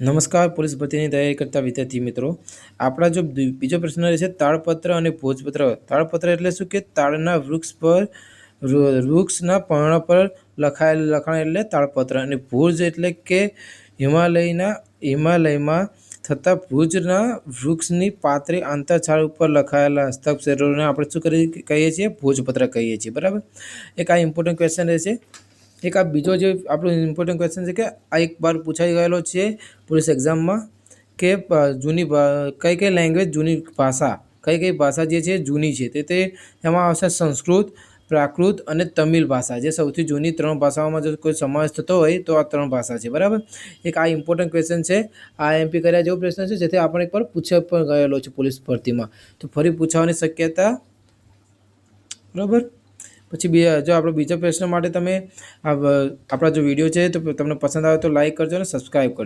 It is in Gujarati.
નમસ્કાર પોલીસ ભરતીની તૈયારી કરતા વિદ્યાર્થી મિત્રો, આપણા જો બીજો પ્રશ્ન રહેશે તાળપત્ર અને ભોજપત્ર. તાળપત્ર એટલે શું કે તાળના વૃક્ષના પર્ણ પર લખાયેલ લખાણ એટલે તાળપત્ર. અને ભુજ એટલે કે હિમાલયમાં થતા ભુજના વૃક્ષની પાતળી આંતરછાલ ઉપર લખાયેલા હસ્તાક્ષરોને આપણે શું કહીએ છીએ? ભોજપત્ર કહીએ છીએ. બરાબર. એક આ ઇમ્પોર્ટન્ટ ક્વેશ્ચન રહેશે. એક આ બીજો જે આપણો ઇમ્પોર્ટન્ટ ક્વેશ્ચન છે કે આ એક વાર પૂછાઈ ગયેલો છે પોલીસ એક્ઝામમાં કે જૂની કઈ કઈ લેંગ્વેજ જૂની ભાષા કઈ ભાષા જે છે જૂની છે તે એમાં આવશે સંસ્કૃત, પ્રાકૃત અને તમિલ ભાષા. જે સૌથી જૂની 3 ભાષાઓમાં જો કોઈ સમાવેશ થતો હોય તો આ 3 ભાષા છે. બરાબર. એક આ ઇમ્પોર્ટન્ટ ક્વેશ્ચન છે. આ એમપી કર્યા જેવો પ્રશ્ન છે જેથી આપણે એકવાર પૂછાઈ પણ ગયેલો છે પોલીસ ભરતીમાં, તો ફરી પૂછવાની શક્યતા. બરાબર. પછી જો આપણે બીજા પ્રશ્ન માટે તમે આપણા જો વિડીયો છે તો તમને પસંદ આવે તો લાઈક કરજો અને સબસ્ક્રાઈબ કરજો.